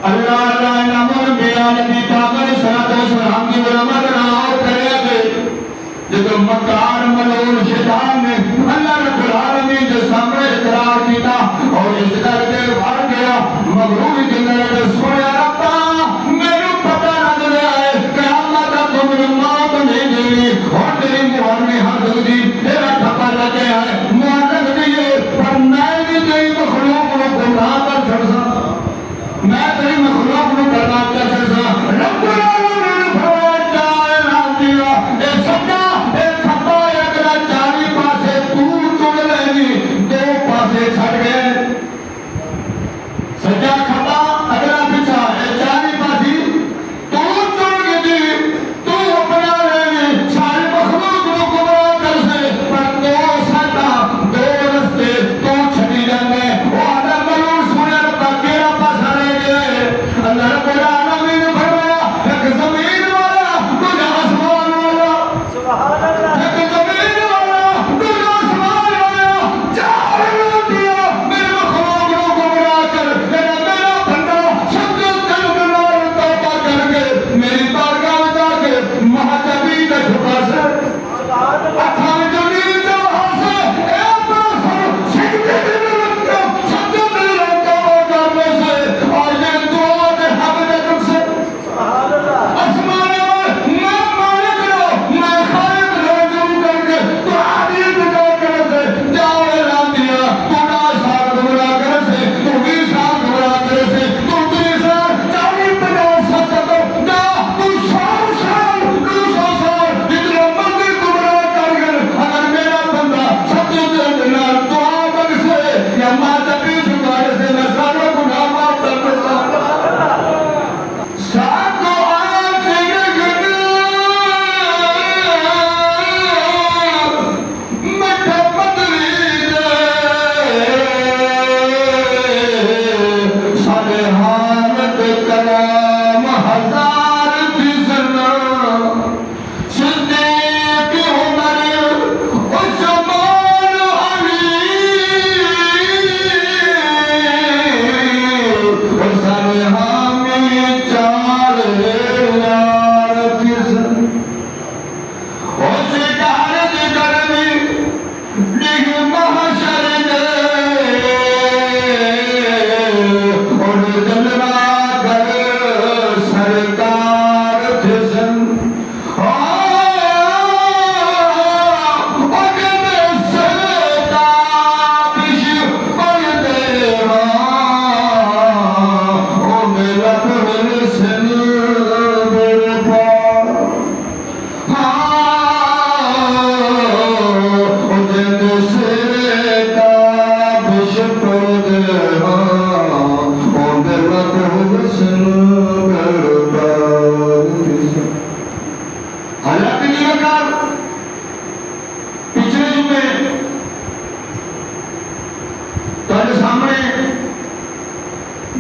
اللہ اللہ نمون بیان دی پاکر صلاة و سلام کی برامت راہ کرے گے جب مکار ملون شیطان نے اللہ رب العالمین جو سامنے اقرار کیتا اور اس در کے بھر گیا مغروری کے اندر سویا ربا میرے پتہ نہ دے آئے قیامت تم نے موت نہیں دینی اور تیری مہر میں حضر دی تیرا تھپا لگے ہے مہر دیئے پر میں بھی تیری مخلوق کو گمراہ کر چھڑسا میں تیری مخلوق کو برباد کر چھڑسا رب العالمین فرمایا چاہے نہ دیا اے سجا اے تھپا اگلا چاری پاسے تو چڑ لینی دو پاسے چھڑ گئے سجا کھپا اگلا پچھا اے چاری پاسی تو چڑ گئی تو اپنا لینی سارے مخلوق کو گمراہ کر سے پر دو سجا دو رستے تو چھڑی جانے وہ آدھا ملون سونے ربا کیرا پاسا رہ گئے اللہ رب العالمین فرمایا ایک زمین والا تجھے آسمان والا سبحان اللہ ایک زمین والا تجھے آسمان والا چاہے دیا میرے مخلوق کو گمراہ کر میرا بندہ سجدہ قلب نار توبہ کر کے میری بارگاہ میں جا کے محجبی کا جھکا سے اتھانے جو نیل جو حاصل اے اپنا سر سجدے میں رکھتا سجدے میں رکھتا وہ کرنے سے اور یہ دعا دے حبیب سے اسمان میں مالک رو میں خالق رجوع کر کے تو عادی بجا کر سے جاؤ اعلان دیا تو نا سال گمراہ کر سے تو 20 سال گمراہ کر سے تو 30 سال 40 50 70 جا تو 100 سال 200 سال جتنا مرضی گمراہ کر گئے اگر میرا بندہ سچے دل نال دعا مانگ سے یا ماتبی جھکانے سے میں ساروں گناہ معاف کر دیتا ساتھو آج گگنا مٹھا پتلی دے سارے حالت کلام ہزار تھی سنا صدیق عمر عثمان علی اور سارے حامی چار یار تھی سنا اور سکار دی گرمی لگ محشر دے اور جلوہ گر سرکار تھے سن اگر سے تابش پر دیوان او میرا پر سن برپا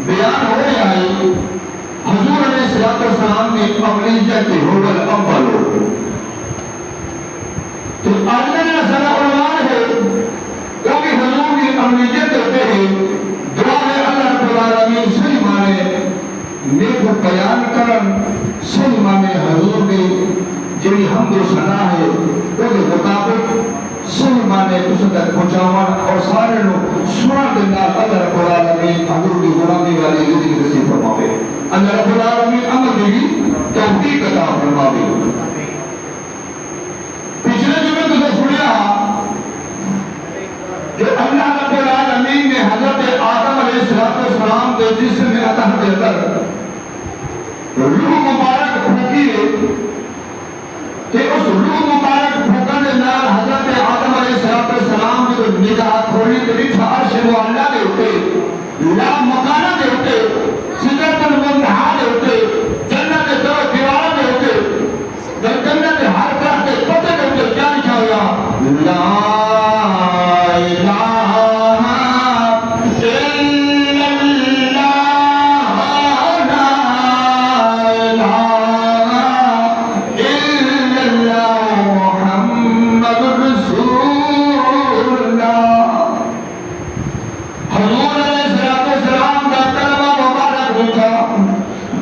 بیان ہو رہا ہے حضور علیہ السلام نے اقلیت ہوگل اول تو اللہ نے صلاح عنوان ہے کیونکہ حضور کی اقلیت ہوتے ہیں دعا ہے اللہ رب العالمین صحیح مانے نیک بیان کرن صحیح مانے حضور نے جنہی حمد و ثنا ہے وہ مطابق صحیح مانے اس تک پہنچاوان اور سارے لوگ سنن دینا اللہ رب العالمین حضور کی غلامی والی زندگی نصیب فرماوے اللہ رب العالمین عمل کی توفیق عطا فرماوے پچھلے جمعے تو سنیا جو اللہ رب العالمین نے حضرت آدم علیہ السلام کے جسم میں عطا دے کر روح مبارک پھونکی ہے کہ اس روح مبارک پھونکن دے نال حضرت آدم علیہ السلام جو نگاہ کھولی تو نہیں تھا عرش معلیٰ دے ہوتے لا مکانہ دے ہوتے سدرۃ المنتہا دے ہوتے جنت دو دیوارہ دے ہوتے جنت ہر طرح کے پتے دے ہوتے کیا لکھا ہوا لا الہ حضور علیہ السلام کا طلبہ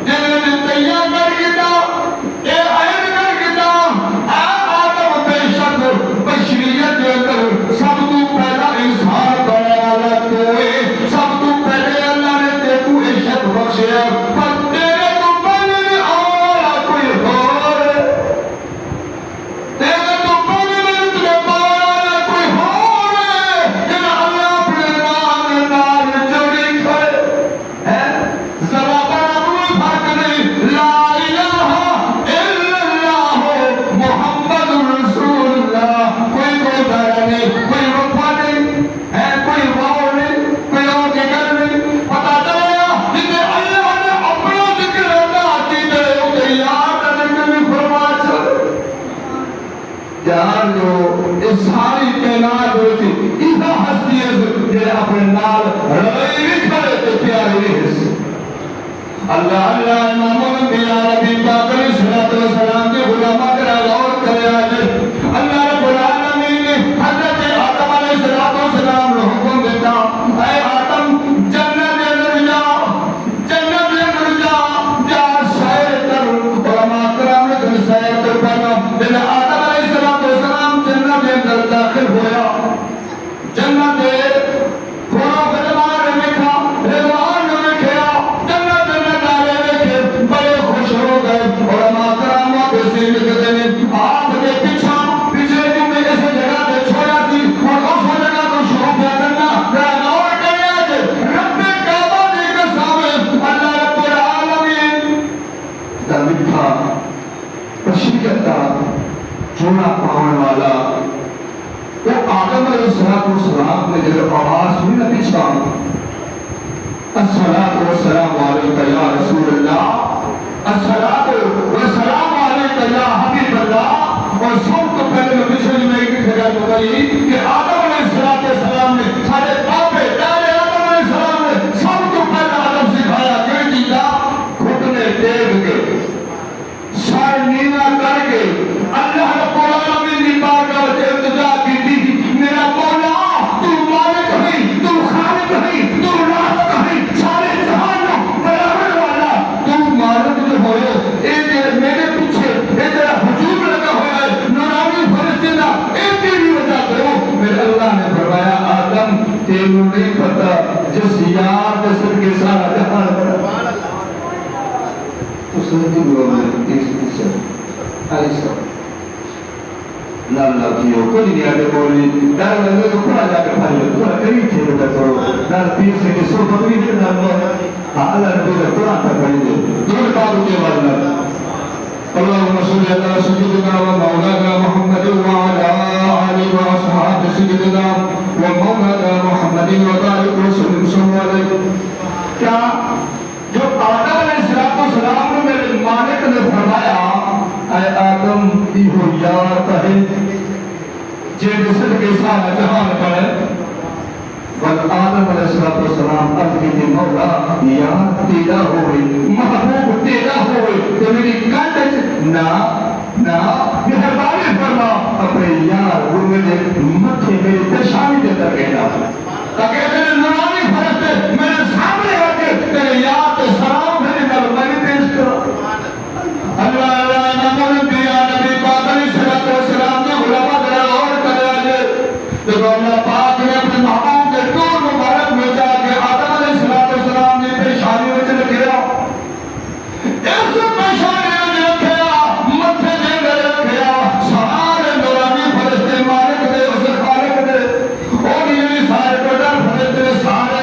جنہیں تیار کر گیا اے عین کر گیا آدم بے شک بشریت کے اندر سب تو پہلا انسان بنایا والا کوئی سب تو پہلے اللہ نے تیرے عزت بخشیا پر تیرے تو پہلے آنے والا کوئی اور تیرے تو پہلے میں تجھے پانے والا کوئی اور ہے جنہیں اللہ اپنے نام نال جوڑی کھڑے ہے ذرا بڑا کوئی فرق نہیں لا الہ الا اللہ محمد رسول اللہ کوئی دارا نہیں کوئی وفا نہیں ہے کوئی واؤ نہیں کوئی اور کی کر نہیں پتا چلا جسے اللہ نے اپنا ذکر ادا کیتے اسے یاد کرنے میں فرما چل جہاں جو اس ساری کائنات ہوتی ایسا ہستی ہے جو اپنے نال رئی بھی کھڑے تو پیارے نہیں اللہ اللہ امام الانبیاء نبی پاک علیہ الصلوۃ والسلام کے غلامہ کرا غور کرے آج اللہ رب العالمین نے حضرت آدم علیہ الصلوۃ والسلام کو حکم دیتا اے آدم جنت کے اندر جا جا سیر کر علماء کرام نے سیر کر پانا جب آدم علیہ الصلوۃ والسلام جنت کے اندر داخل ہویا جنت چونا پاؤن والا وہ آدم علیہ السلام نے جب آواز ہوئی نہ پیچھا الصلاۃ والسلام علیکہ یا رسول اللہ الصلاۃ والسلام علیکہ یا حبیب اللہ اور سب کو پہلے میں پیچھے میں ایک خیال بتائی کہ آدم علیہ السلام نے سارے پاپے پہلے آدم علیہ السلام نے سب کو پہلے آدم سکھایا کہ جیتا گھٹنے ٹیک کے سر نینا کر کے اللہ رب العالمین کی بارگاہ میں التجا کی تھی میرا مولا تو مالک ہے تو خالق ہے تو رازق ہے سارے جہان برابر والا تو مالک جو ہوئے اے میرے پیچھے اے تیرا حجوب لگا ہوا ہے نورانی فرشتے دا اے تیری وجہ کرو میرے اللہ نے فرمایا آدم تینوں نہیں پتا جس یار جسد کے سارا جہان برابر تو سنتی ہوا میں اس علیہ اللہ کیوں کوئی نہیں آتے بولی ڈر لگے تو کھڑا جا کر پھائی لگے تھوڑا قریب تھے روکا کرو ڈر پیر سے کہ سو بکری دے ڈر لو اللہ نبی کا قرآن تک پڑھی دے دور بابو کے بعد اللہم صلی اللہ سجدنا و مولانا محمد و علی آلہ و اصحاب سجدنا و مولانا محمد و بارک وسلم صلی اللہ علیہ کیا جو آدم علیہ السلام نے میرے مالک نے فرمایا اے آدم کی ہو یاد ہے جے جسد کے سارا جہان پڑے بل آدم علیہ السلام عرض کی مولا یاد تیرا ہوئے محبوب تیرا ہوئے تو میری کانٹچ نا مہربانی فرما اپنے یار وہ میرے متھے میرے پیشانی دیتا کہنا تاکہ میرے نورانی فرشتے میرے سامنے آ کے تیرے یاد سلام بھیجے کر میں پیش کرو اللہ اللہ امام الانبیاء نبی پاک علیہ الصلوۃ والسلام کے غلامہ ذرا غور کرے آج جب اللہ پاک نے اپنے محبوب کے دور مبارک میں جا کے آدم علیہ السلام نے پیشانی میں رکھا اس پیشانی میں رکھا متھے دے رکھا سارے نورانی فرشتے مالک دے اس خالق دے اور یہ سارے ٹوٹل فرشتے سارے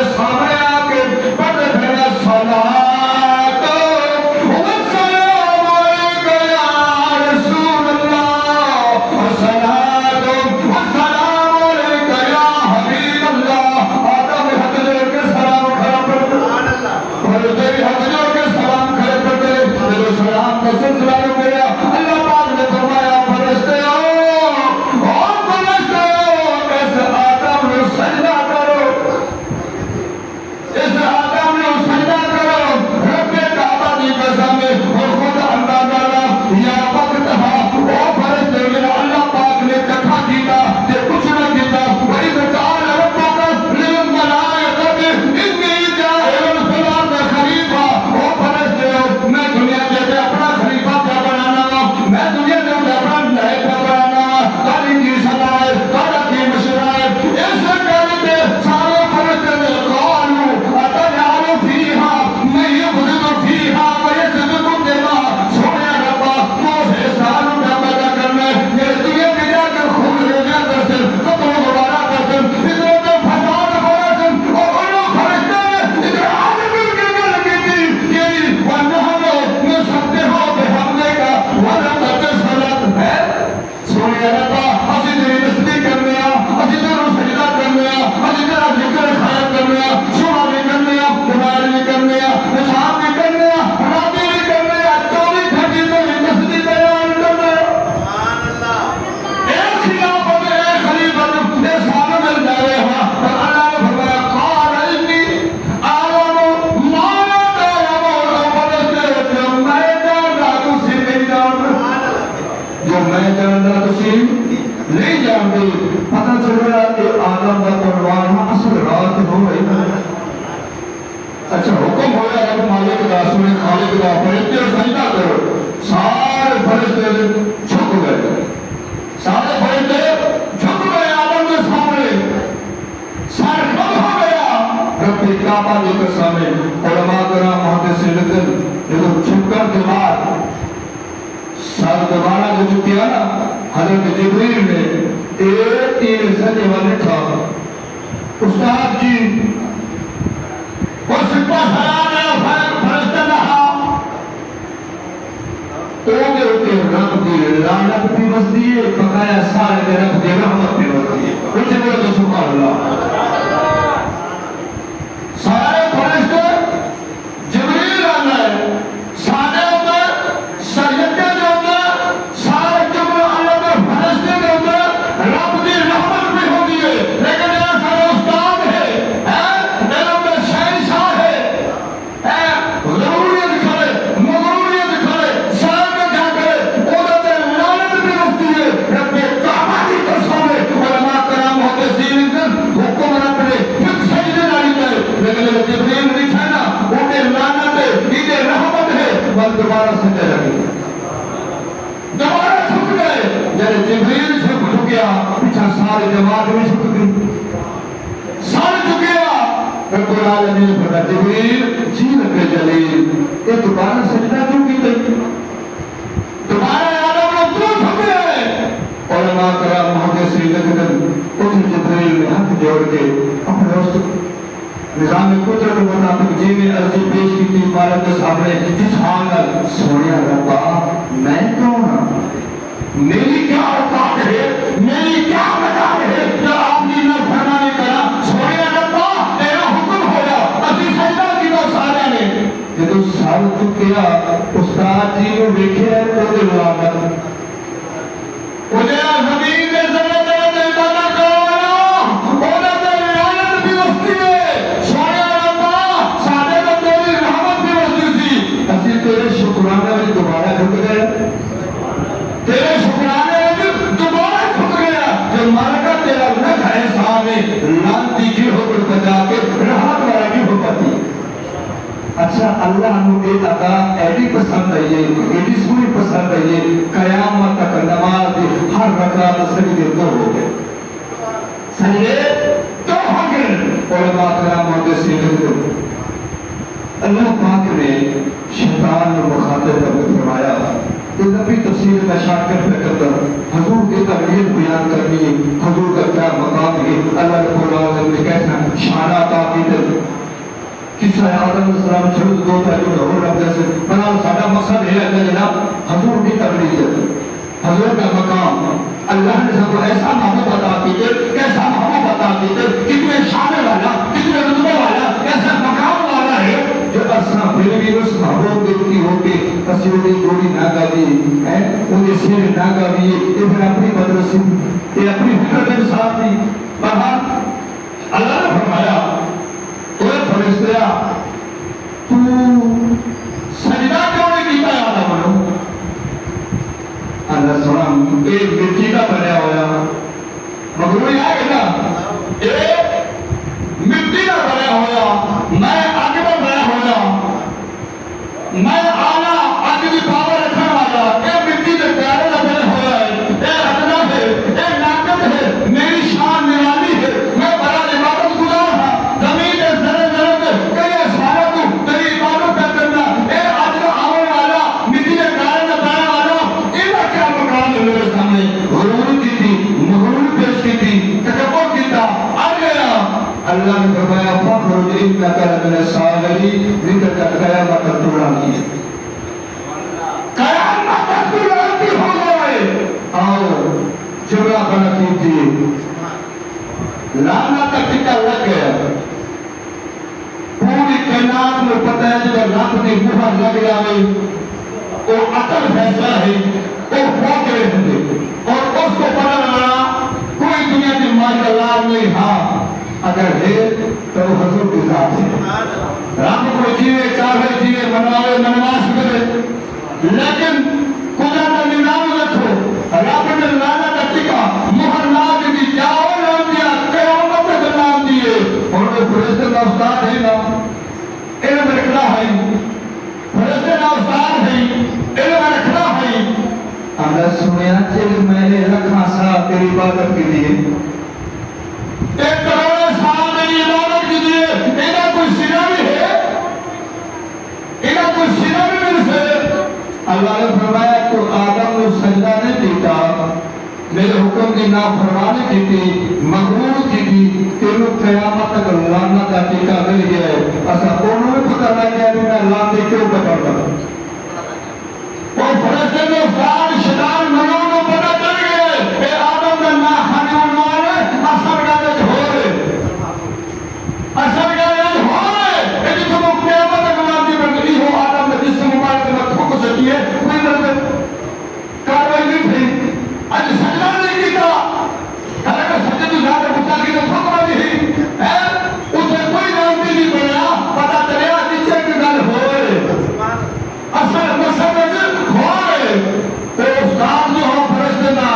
اچھا حکم ہوا رب مالک کا سنے خالق کا فرشتے سجدہ کرو سارے فرشتے جھک گئے سارے فرشتے جھک گئے آدم کے سامنے سر خم ہو گیا رب کعبہ لے کر سامنے علماء کرام محدثین لکھن جب جھک کر کے بعد سر دوبارہ جو چکیا نا حضرت جبریل نے ایک سجے والے تھا استاد جی اور سپا سلام ہے فرشتہ رہا اوگے اوگے رب دی لعنت بھی بستی ہے بقایا سارے دے رب دی رحمت بھی بستی ہے اچھے بولے تو سبحان اللہ سارے فرشتے جبریل آنا ہے سارے اوپر سجدے جو ہوتا سارے جبریل اللہ پر فرشتے جو ہوتا رب دی رحمت بھی ہوتی ہے لیکن میرا سارا استاد ہے جبریل لکھا نا انہیں لعنت ہے انہیں رحمت ہے بل دوبارہ سجدہ لگی دوبارہ جھک گئے جب جبریل جھک گیا پیچھا سارے جماعت میں جھک گئی سارے جھک گیا رب العالمین نے فرمایا جبریل جی رب جلیل یہ دوبارہ سجدہ کیوں کی گئی دوبارہ آدم لوگ کیوں جھک گئے علماء کرام محدثین لکھن ان جبریل نے ہاتھ جوڑ کے اپنے دوست نظام قدرت مطابق جی میں عرضی پیش کی تھی مالک کے سامنے جسان سونیا ربا میں کون ہوں میری کیا اوقات ہے میری کیا مدد ہے جو آپ کی نہ فرمانے کرا سونیا ربا تیرا حکم ہوا اسی سجدہ کی تو سارے نے جدو سال چکیا استاد جی نے دیکھے ہے تو دل لاغت انہیں زمین میں زمین دے عبادت کرو اولا دے لعنت بھی وستی ہے تیرے شکرانے میں دوبارہ جھک گیا تیرے شکرانے میں دوبارہ جھک گیا جو مارکہ تیرا نہ کھائے سامنے لانتی کی ہو کر بجا کے رحمت والا کی ہو پاتی اچھا اللہ نے ایک عطا ایڈی پسند ہے یہ ایڈی سوری پسند ہے یہ قیامت تک نماز دی ہر رکعت سجدے دو ہو گئے سجدے دو ہو گئے علماء کرام محدثین لکھن اللہ پاک نے شیطان نے مخاطب کر فرمایا کہ نبی تفسیر کا شاکر کرتا حضور کی تقریر بیان کرنی حضور کا کیا مقام ہے اللہ رب العالمین نے کیسا شانہ عطا کی قصہ آدم علیہ السلام چھوڑ دو پہلو رہو رب جیسے بنا سارا مقصد ہے اللہ جناب حضور کی تقریر حضور کا مقام اللہ نے سب کو ایسا محبوب عطا کیے کیسا محبوب عطا کیے کتنے شان والا کتنے رتبے والا کیسا مقام والا ہے جو اساں پھر بھی اس محبوب کی ہو کے کسیوں کی گوڑی نہ گاوی ہے انہیں سیر نہ گاوی یہ پھر اپنی مدرسی یہ اپنی فکر کے ساتھ تھی بہر اللہ نے فرمایا تو فرشتہ تو سجدہ کیوں نہیں کیتا ہے آدم نے اللہ سلام ایک مٹی کا بنیا ہوا مغروی آئے گا ایک مٹی کا بنیا ہوا میں آگے میں بنیا ہوا میں آنا آگے بھی پاور رکھنے والا اے مٹی کے پیارے کا بنیا ہوا ہے اے ادنا ہے اے ناکت ہے میری شان نرالی ہے میں بڑا عبادت گزار ہاں زمین ہے ذرے ذرے میں کئی سارا تو تیری عبادت کر کرنا اے آج کا آنے والا مٹی کے پیارے کا بنیا والا انہا کیا مقام ہے میرے سامنے غرور کی تھی مغرور پیش کی تھی تکبر کی تھا آ گیا اللہ نے فرمایا فخرج انک لمن الصاغرین ذکر کا قیامت تک دورانی ہے قیامت تک دورانی ہو گئے آؤ جگہ بنا کیجیے لانا تک ٹکا لگ گیا پوری کائنات میں پتہ ہے جب رب کی مہر لگ جائے وہ عقل فیصلہ ہے وہ ہو گئے ہوں گے اور اس کو پڑھا رہا کوئی دنیا کی ماجر اللہ نہیں ہاں اگر ہے تو وہ حضور کی ذات ہے رب کو جیوے چاہے جیوے منواوے منواس کرے لیکن خدا کا نظام رکھو رب نے لانا کا ٹکا مہر نام دی جاؤ نام دیا قیامت تک نام دیے اور وہ فرشتے کا استاد ہے نا اے سنیا چل میں رکھا سا تیری عبادت کے لیے، 1 کروڑ سال تیری عبادت کے لیے، اینا کوئی سینہ بھی ہے؟ اینا کوئی سینہ بھی مل سے؟ اللہ نے فرمایا تو آدم نے سجدہ نہیں دیتا، میرے حکم کی نافرمانی کی تھی، مغرور کی تھی، تیرو قیامت تک لعنت کا ٹیکہ مل گیا ہے۔ ایسا انہوں نے پتہ نہ کیا کہ میں لعنت کیوں پکڑتا ہوں۔ وہ فرشتے میں فان شیطان منوں کو پتہ چل گئے، اے آدم کا نا خانے عنوان ہے، اثر کا جج ہو رہے، اثر کا جج ہو رہے، ایک تو وہ قیامت تک لعنتی بندی ہو، آدم نے جس سے مبارک میں کھو سکی ہے، کوئی مرد کاروائی نہیں تھی، آج سجدہ نہیں کیتا، اگر سجدہ تو زیادہ گھسا کی تو ٹھکرا نہیں ہے، اسے کوئی لعنتی نہیں بنیا، پتہ چلیا نیچے کی گل ہوئے، اثر مسجد ہوئے، تو استاد جو ہو فرشتے نا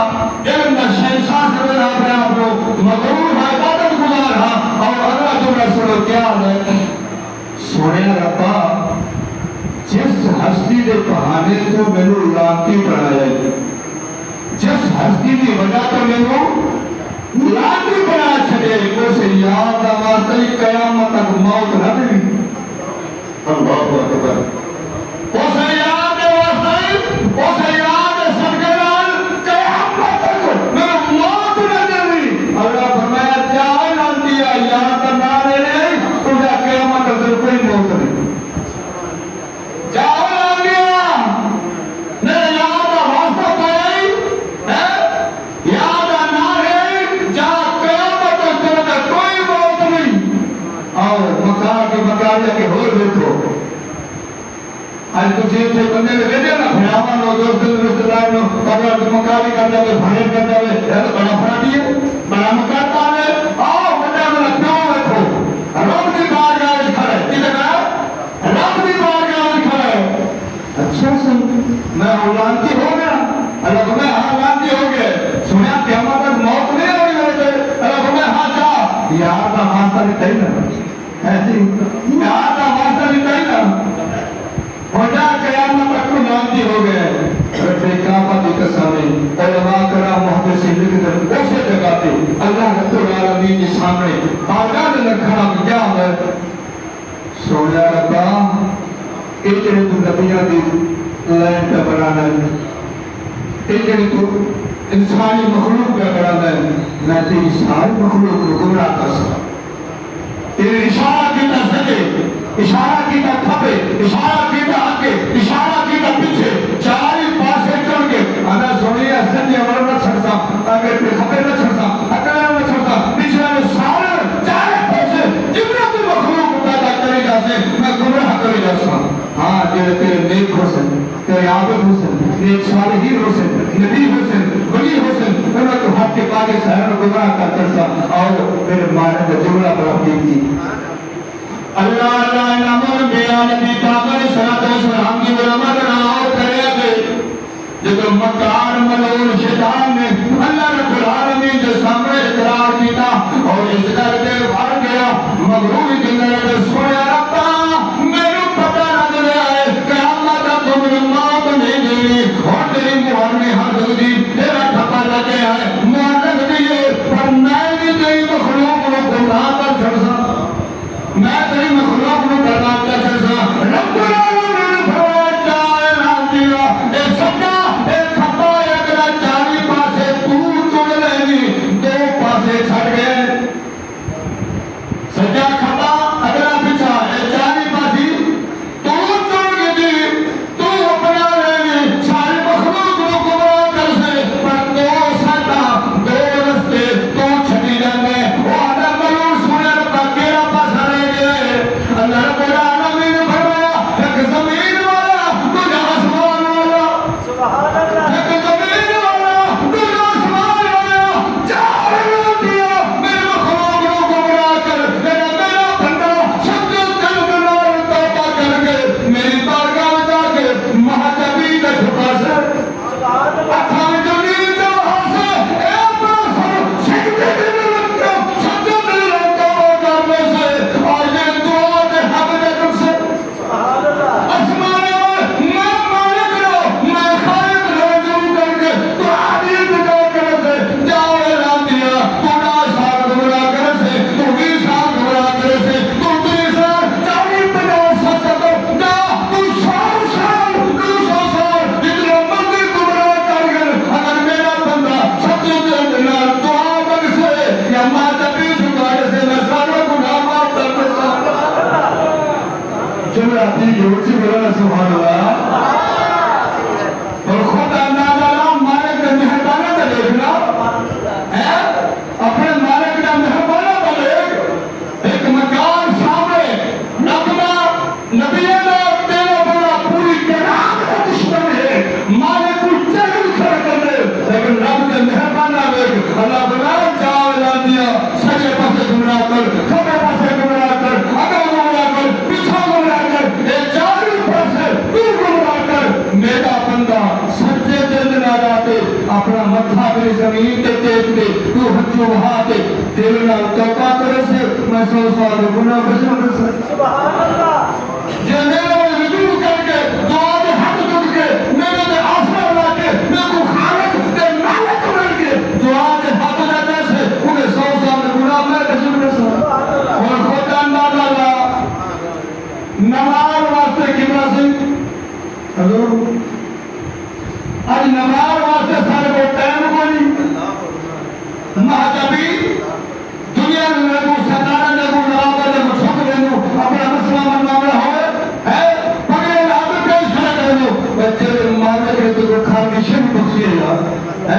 علم دا شہنشاہ سے بنا اپنے آپ کو مغرور ہے، عبادت گزار ہے، اور اللہ جو رسول کیا ہے سونے ربا جس ہستی دے بہانے تو میں نے لعنتی بنایا ہے، جس ہستی کی وجہ تو میں نے لعنتی بنا چھڑے، اسے یاد آوازی قیامت تک موت نہ ملی۔ اللہ اکبر، اسے یاد آوازی، اسے یاد صدقال قیامت تک میں موت نہ ملی۔ اللہ فرمایا جائے لعنتی یاد نہ لے تجھے قیامت تک کوئی موت نہیں۔ جاؤ لعنتیا میرے یاد آوازہ کوئی یاد نہ ہے، جا قیامت تک کوئی موت نہیں۔ اور مکار کے مکار جا کے ہور دیکھو، آج کسی تھے بندے میں بیٹے نا بھیاما نو دوست رشتہ دار نو اگر مکاری کر جاوے بھائی کر جاوے یہ تو بڑا فراڈی ہے، بڑا مکارتا ہے۔ آؤ بندے میں کیوں بیٹھو، رب کی بارگاہ میں کھڑے، کدھر ہے رب کی بارگاہ میں کھڑے۔ اچھا سن میں لعنتی ہو گیا، اللہ کو میں ہاں لعنتی ہو گئے، سنیا قیامت تک موت نہیں ہوئی میرے، اللہ کو میں ہاں جا یار کا واسطہ نہیں کہیں نا، ایسی یار کا واسطہ نہیں کہیں نا، خدا قیامت تک کو لعنتی ہو گئے۔ رب کعبہ کی قسمیں علماء کرام محدثین لکھتے ہیں اسے جگہ پہ اللہ رب العالمین کے سامنے آزاد لکھنا کیا ہے سویا ربا ایجنے تو نبیہ دی لائن پہ بنانا ہے، ایجنے تو انسانی مخلوق پہ بنانا ہے، میں تیری ساری مخلوق کو گمراہ کر سکتا، تیرے اشارہ کیتا سکے، اشارہ کیتا کھپے، اشارہ کیتا آگے، اشارہ کیتا پیچھے، چاری پاسے چڑھ کے آنا سنی احسن یہ عمر نہ چھڑسا، آگے پہ کھپے نہ چھڑسا، اکلے نہ چھڑسا، پیچھے میں سارے چارے پاسے جتنا بھی مخلوق پیدا کرے جا سے میں گمراہ کرے جا سا۔ ہاں تیرے نیک حسن، تیرے عابد حسن، نیک صالحین حسن، نبی حسن، ولی حسن، انہوں تو حق کے پاگے سہر گمراہ کا کرسا اور میرے مارے کا جملہ برابی کی۔ اللہ اللہ نامن بیان کی طاقت صلاۃ و سلام کی علامت راہ کرے گے جب مکار ملعون شیطان نے اللہ رب العالمین کے سامنے اقرار کیا اور اس کر کے بھر گیا مغرور کی طرف سویا ربا میرے پتہ لگ رہا ہے قیامت تک تم موت نہیں دینی اور تیری مہر میں ہر دی تیرا ٹھپا لگ گیا ہے مہر لگ گئی ہے پر میں بھی تیری مخلوق کو گمراہ کر چھڑ سا میں تیری مخلوق کو برباد کر چھڑ سا رب العالمین فرمایا جائے لعنتیا اے سجا اے کھپا اگلا چاری پاسے تو چڑ لینی دو پاسے چھڑ گئے سجا کھپا اگلا پچھا اے چاری زمین تے ٹیک دے تو ہنجو وہا تے دل نال توبہ کرے سے میں 100 سال گناہ بچا سے سبحان اللہ جے میرے رجوع کر کے دعا دے ہاتھ جڑ کے میرے دے آسرا لا کے میں کو خالق تے مالک بن کے دعا دے ہاتھ جاتے سے انہیں 100 سال گناہ میں بچا سے اور خدا اندازہ نماز واسطے کتنا سی حضور آج نماز واسطے سارے کو ٹائم کو نہیں مہجبی دنیا میں کو ستارہ نے کو نوابہ نے کو چھوٹ دے دو اپنا مسئلہ معاملہ ہوئے ہے پگڑے لابے پیش کر دے دو بچے مالک نے تو کھار کی شن بخشی ہے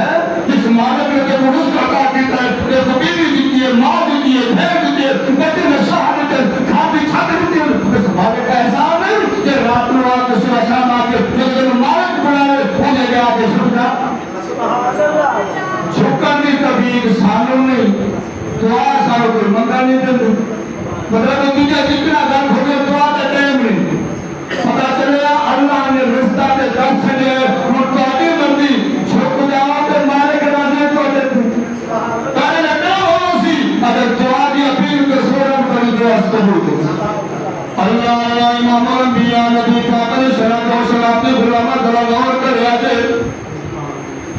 اس مالک نے تو رزق عطا کیتا ہے یہ تو بیوی دیتی ہے ماں دیتی ہے بہن دیتی ہے بچے نے شاہ دیتے ہیں کھاتی چھاتی دیتی ہے اس مالک کا احسان نہیں کہ رات میں آ کے صبح شام آ کے جو مالک بنائے انہیں گیا آ کے سمجھا جھکن دی طبیعت سانوں نہیں دعا سانوں کوئی منگا نہیں دے مطلب تجھے جتنا گھر ہو گیا دعا دے ٹائم نہیں پتا چلے اللہ نے رشتہ دے در سے لے مرتادی بندی جھک جاؤ تے مالک راضی کو دیتے تارے لگنا ہو سی اگر دعا دی اپیل کے سورم کری دعا قبول دے اللہ امام انبیاء نبی پاک شرط و شرط غلامہ دلا غور کر آجے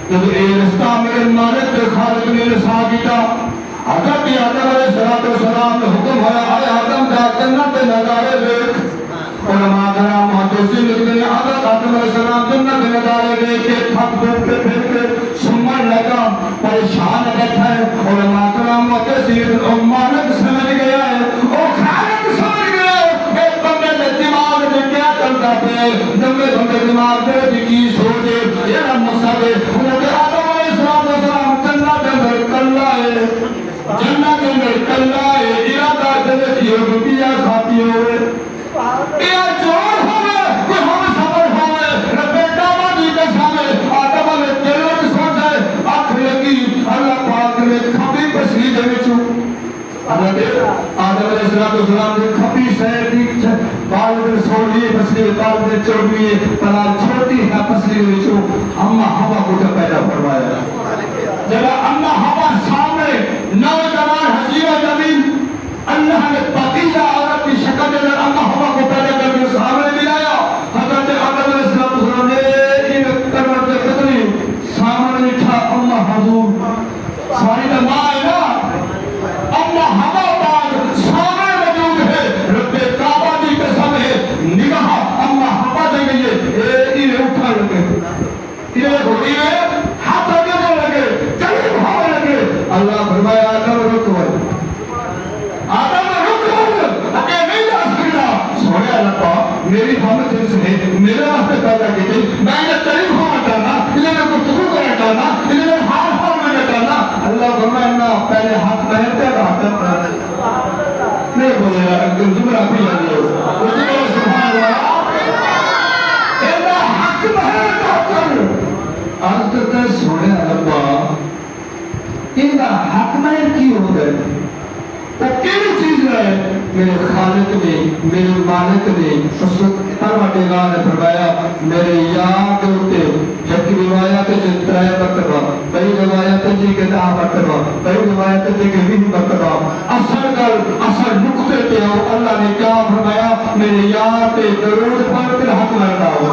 جب اے رشتہ میرے مالک کے خالق نے رسا کیتا حضرت آدم علیہ السلام نے حکم ہوا اے آدم جا جنت نظارے دیکھ علماء کرام محدثین لکھتے ہیں حضرت آدم علیہ السلام جنت نظارے دیکھ کے تھک دھوپ کے پھر کے سمن لگا پریشان بیٹھا ہے علماء کرام محدثین اور مالک سمجھ گیا ہے اور خالق سمجھ گیا ہے ایک بندے کے دماغ میں کیا چلتا ہے جب بندے دماغ میں کی سوچے یہ نہ مصابے حضرت آدم علیہ السلام جنت اندر کلا ہے جنت اندر کلا ہے ارادہ جنت یہ روپیہ ساتھی ہوئے یہ جوڑ ہوئے کوئی ہم سفر ہوئے رب دعوہ دی قسمے آدم علیہ دل میں سوچے آنکھ لگی اللہ پاک نے کھپی پسلی دے وچوں حضرت آدم علیہ السلام نے کھپی شہر دی بال میں سوڑی پسلی بال میں چوڑی پلا چھوٹی ہے پسلی دے وچوں اما ہوا کو پیدا فرمایا جب اما ہوا سامنے نوجوان حسین و جمیل اللہ نے پتیجہ عورت کی شکل میں اما ہوا کو پیدا کر کے سامنے ملایا حضرت آدم علیہ السلام نے ان کرمت قدری سامنے تھا اما حضور ساری ماں ہے نا اما ہوا بعد سامنے موجود ہے رب کعبہ کی قسم ہے نگاہ اما ہوا دے گئی ہے انہیں اٹھا لگے انہیں ہاتھ لگے لگے چلی بھاؤ لگے اللہ فرمایا آدم رکو آدم رکو اگر نہیں جا سکتا سوڑے اللہ میری حمد جنس نے میرے واسطے پیدا کی تھی میں نے قریب ہونا چاہنا انہیں میں گفتگو کرنا چاہنا انہیں میں حال حال میں چاہنا اللہ فرمایا نا پہلے ہاتھ پہنتے گا ہاتھ نہیں بولے گا اگر زمرہ بھی لگے ہو سبحان اللہ ایسا حق محل کر آج کرتا ہے سوڑے اللہ ان کا حق محل کی ہو گئے وہ کیلی چیز ہے میرے خالق نے میرے مالک نے اس پروردگار نے فرمایا میرے یاد ہوتے جب کی روایت جو ترائے مرتبہ بڑی روایت جی کے 10 مرتبہ بڑی روایت جی کے 20 مرتبہ اصل نقطے پہ ہو اللہ نے کیا فرمایا میرے یاد پہ درود پر پھر حق مرنا ہو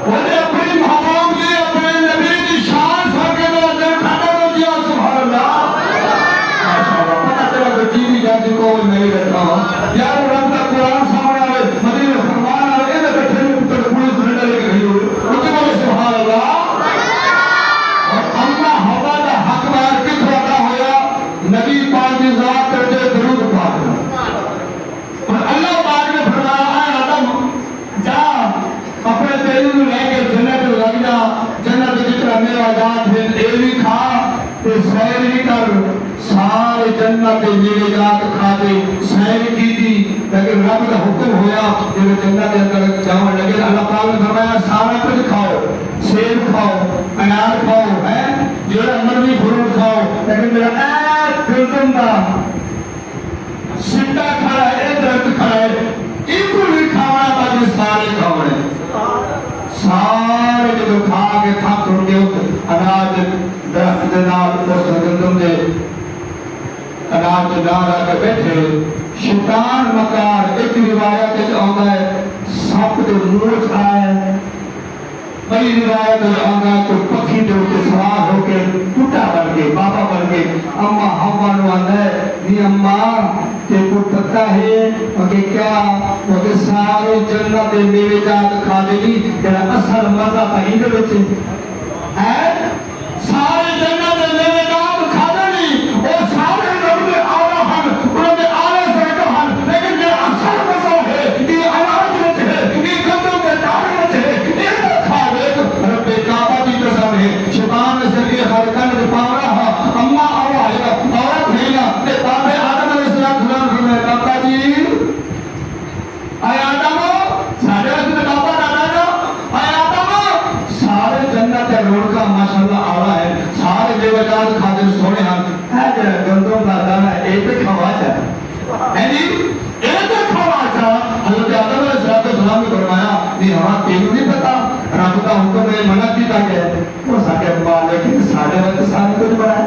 انہیں اپنی محبوب نے اپنے نبی کی شان سر کے دل کھانا ہو دیا سبحان اللہ جاتی کو نہیں رہتا ہوں یار رب کا قرآن سامنے آئے مدینہ فرمان آئے انہیں بیٹھے میں پتر پولیس بھنڈا لے کے گئی ہوئے رکھے بولے سبحان اللہ اور اللہ ہوا کا حق بار کس وقت ہویا نبی پاک کی ذات کرتے درود پاک اور اللہ پاک نے فرمایا اے آدم جا اپنے تیری میں لے کے جنت لگ جا جنت جتنا میرا ذات ہے اے بھی کھا تے سیر بھی کر سارے جنت میرے ذات کھا دے سیر کی تھی لیکن رب کا حکم ہویا جب جنت کے اندر جاؤں لگے اللہ پاک نے فرمایا سارا کچھ کھاؤ سیب کھاؤ انار کھاؤ ہے جڑا مرضی فروٹ کھاؤ لیکن میرا ایک فلسم دا سٹا کھڑا ہے درخت کھڑا ہے ایک کو نہیں کھانا باقی سارے کھاؤ سارے جو کھا کے تھک اٹھ کے اناج نہ رکھ بیٹھے شیطان مکار ایک روایت آتا ہے سپ کے منہ چھائے بڑی روایت آتا ہے تو پکھی دے کے سوار ہو کے ٹوٹا بن کے بابا بن کے اما ہوا نو آتا ہے نی اما تے کو پتہ ہے کہ کیا کہ سارے جنت دے میوے جات کھا دے گی تیرا اصل مزہ تا ہی دے وچ ہے سارے جنت دے میوے جات کھا دے گی او سارے رب دے آلہ ہن انہاں دے آلے سے کہن لیکن جو اصل مزہ ہے یہ اناج وچ ہے یہ گندم دے دانے وچ ہے یہ کھا دے رب کعبہ دی قسم ہے شیطان نے سے ہر کن دے پاورا اما آوا ہے عورت ہے نا تے بابے آدم علیہ السلام فرمایا بابا جی اے آدم سارے اس بابا دادا جو اے آدم سارے جنت دے روڑ کا ماشاءاللہ آوا ہے سارے بے وجاد کھاتے سونے ہن اے جڑا گندم دا دانا اے تے کھوا چا ہے جی اے تے کھوا چا حضرت آدم علیہ السلام نے فرمایا نہیں ہاں تینوں نہیں پتا رب کا حکم ہے منع کیتا گیا وہ سارے مالک سارے وقت سارے کچھ بڑا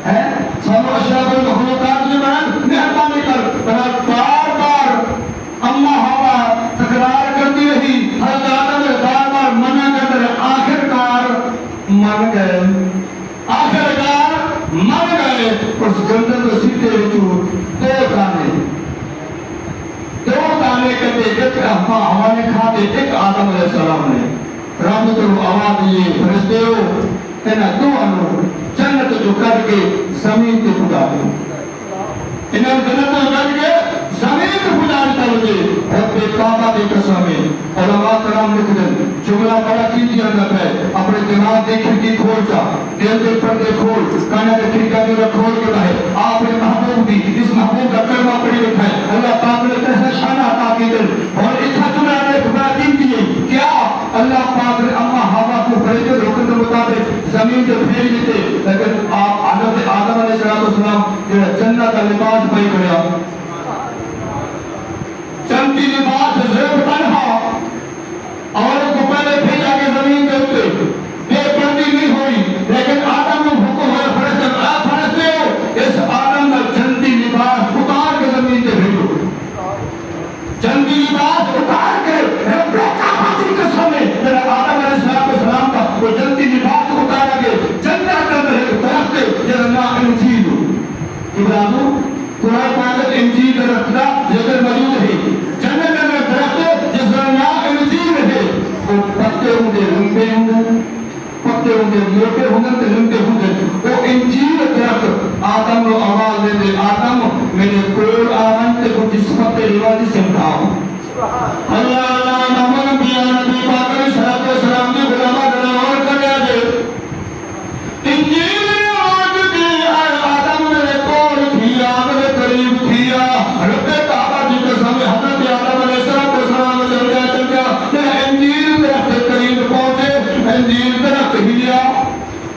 ہے سانو اشراف المخلوقات جو بنا مہربانی کر بنا بار بار اما ہوا تکرار کرتی رہی حضرت آدم نے بار بار منع کرتے رہے آخرکار من گئے اس گندم کو سیدھے وچوں دو دانے کتے ایک اما ہوا نے کھا دے ایک آدم علیہ السلام نے رب تو آواز دیے فرشتے ہو انہاں دوہاں جنت جو کر کے زمین تے پہنچا دو انہاں جنت جو کر کے زمین تے پہنچا دے رب کعبہ دی قسم ہے علماء کرام لکھ دیں جملہ بڑا قیمتی اندر ہے اپنے دماغ دی کھڑکی کھول جا دل دے پردے کھول کانا دے کھڑکی جو کھول کے رہے آپ نے محبوب دی اس محبوب کا کلمہ پڑھی لکھا ہے اللہ پاک نے کیسا شان عطا کی دل اور اتنا جملہ نے بڑا قیمتی ہے کیا اللہ پاک نے اما ہوا کو فرشتے کے حکم کے مطابق زمین سے بھیج دیتے لیکن آپ آدم علیہ السلام جنت کا لباس پہن کریا چمکی لباس زیب تنہا عورت کو پہلے بھیجا کے زمین کے اوپر بے پردی نہیں ہوئی لیکن آدم کو حکم ہوا فرشتے ہو اس آدم کا جنتی لباس اتار کے زمین سے بھیجو جنتی لباس اتار کے رب کعبہ کی قسم ہے میرا آدم علیہ السلام کا وہ جنتی لباس اتارا کے جنت کے اندر ایک درخت ہے جس کا نام انجیل ابراہیم قرآن پاک انجیل کا رکھتا ذکر موجود ہے جنت کے اندر درخت جس کا نام انجیل ہے وہ پتے ہوں گے لمبے ہوں گے پتے ہوں گے موٹے ہوں گے لمبے ہوں گے وہ انجیل درخت آدم کو آواز دے دے آدم میرے کول آمن تے کو جس پتے رواجی سے اٹھاؤ اللہ اللہ نمن بیا نبی پاک علیہ السلام کی غلامہ دلاور کر دیا دے انجیل آج دی آدم میرے کول تھیا میرے قریب تھیا رب کعبہ کی قسم حضرت آدم علیہ السلام چل گیا تیرا انجیل درخت قریب پہنچے انجیل درخت ہلیا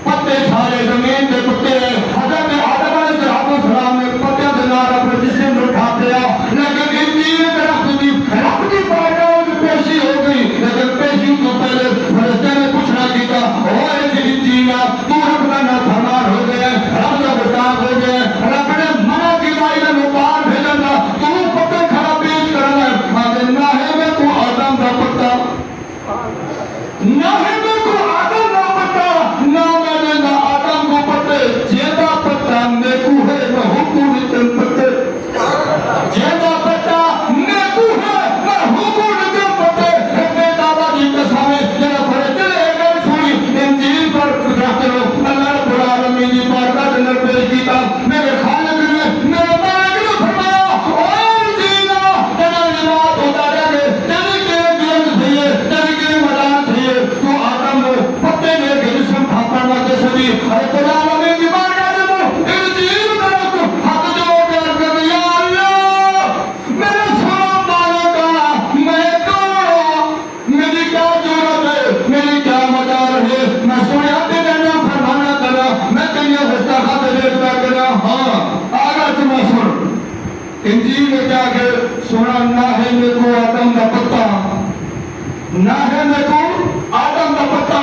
پتے سارے زمین کے پتے حضرت آدم علیہ السلام نے پتے دنار اپنے جسم اٹھا دیا لیکن انجیل درخت دی رب کی بارگاہ میں پیشی ہو گئی لیکن پیشی تو پہلے فرشتے نے پوچھنا کیتا اوے انجیل تو رب کا نافرمان ہو گیا رب کا گستاخ ہو گیا رب نے منع کیا انہیں مقام بھیجن دا تو پتے کھڑا پیش کرنا ہے مگر نہ ہے میں تو آدم کا پتا نہ ہے میں تو آدم کا پتا نہ میں نے نہ آدم کو پتے جیدہ پتا میں کو ہے میں حکم تن پتے جیدہ پتا میں کو ہے میں حکم تن پتے رب کعبہ کی قسم ہے جنہ فرشتے نے اگر چھوڑی انجیل پر رکھتے ہو اللہ رب العالمین کی بارگاہ کے اندر پیش کیتا میرے خالق نے میرے مالک نے فرمایا اوے انجیل تیرا لباس اتارا گئے تیری کے جلد تھئیے تیری کے مدان تھئیے تو آدم کو پتے لے کے جسم تھاپڑ واتے سبھی رب العالمین کی بارگاہ کے اندر انجیل درخت حق جو کر کر یا اللہ میرے سونا مالکا میں کون میری کیا ضرورت ہے میری کیا مدار ہے میں سنیا تیرے نام فرمانا کرا میں تیرے گستاخا تے دیکھتا کرا ہاں آگا تمہیں سن انجیل میں کیا کہ سنا نہ ہے میں کو آدم کا پتا نہ ہے میں کو آدم کا پتا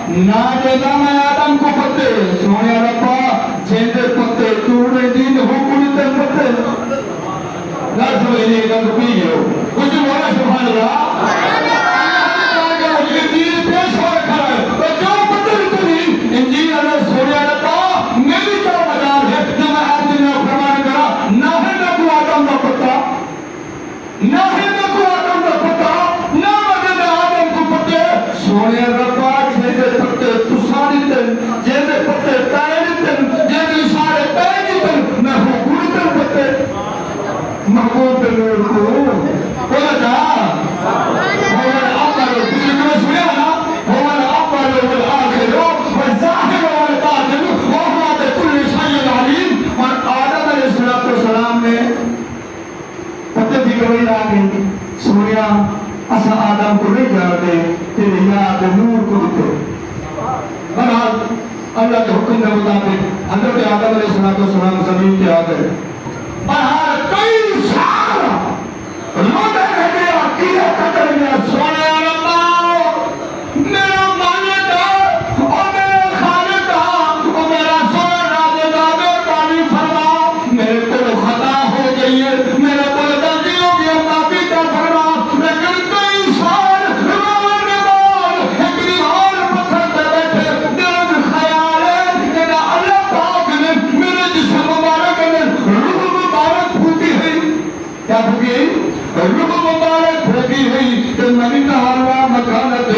نہ دینا میں آدم کو پتے سونے ربا جیندے پتے توڑے دین حکم تے گل سمجھنے کا تو پی گئے ہو کچھ بولا سبحان اللہ پیش ہو رکھا ہے تو جو پتہ نہیں انجیل اللہ سوڑیا رہتا میری کیا مدار ہے جو میں آپ نے فرمان کرا نہ ہے نہ کو آدم کا پتہ نہ ہے نہ کو آدم کا پتہ نہ مدد آدم کو پتہ سوڑیا رہتا چھے پتہ تو ساری تن جیسے پتہ تائر تن جیسے سارے تائر تن میں حکومت تن پتہ محبوب تنور کو بولا جا سوریا اسا آدم کو نہیں جانتے تیرے یاد نور کو دیتے بہرحال اللہ کے حکم کے مطابق حضرت آدم علیہ السلام زمین پہ آ گئے بہرحال کئی سال روتے رہتے عقیدہ قدر میں سونے اللہ میرا مالک اور میرا خالق اور میرا سونا رازدہ میں پانی فرما میرے کو خطا ہو گئی ہے میرے کو غلطی ہو گئی معافی کا فرما لیکن کئی سال رونے بعد ایک دیوار پتھر پہ بیٹھے دل میں خیال ہے کہ اللہ پاک نے میرے جسم مبارک نے روح مبارک پھوٹی ہوئی کیا پھوٹی ہوئی روح مبارک پھوٹی ہوئی کہ نبی کا حالہ مکانت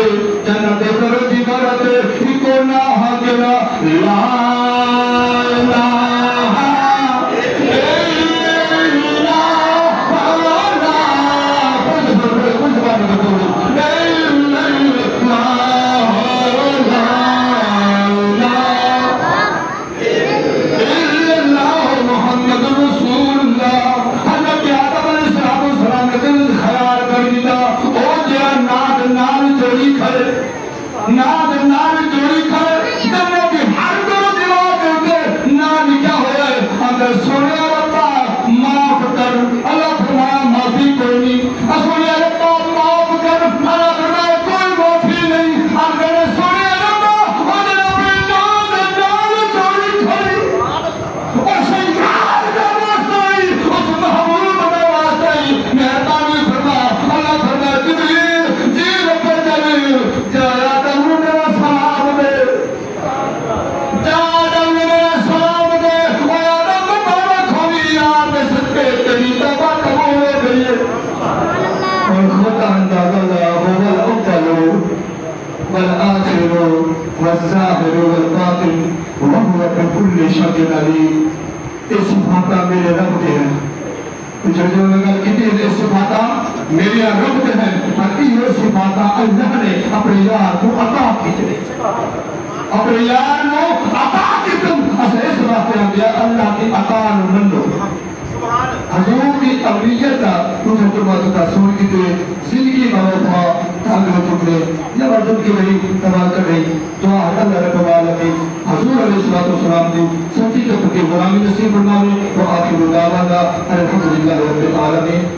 جنت کرو جگرت کو نہ حاجلہ لا الہ والظاہر والباطن وهو بكل شيء عليم اس صفاتا میرے رب دے ہیں جو لگا کتنے اس صفاتا میرے رب دے ہیں اور یہ صفاتا اللہ نے اپنے یار کو عطا کیتے اپنے یار کو عطا کیتے اسے اس بات پہ اللہ کی عطا منو حضور کی تبلیغت کا تجھے تمہارا تصور کی تے زندگی بہت تاکہ تم نے یا وردن کی رہی تباہ کر رہی دعا اللہ رب العالمین حضور علیہ السلام کی سچی کے پتی غلامی نصیب فرماوے تو آخر دعوانا الحمدللہ رب العالمین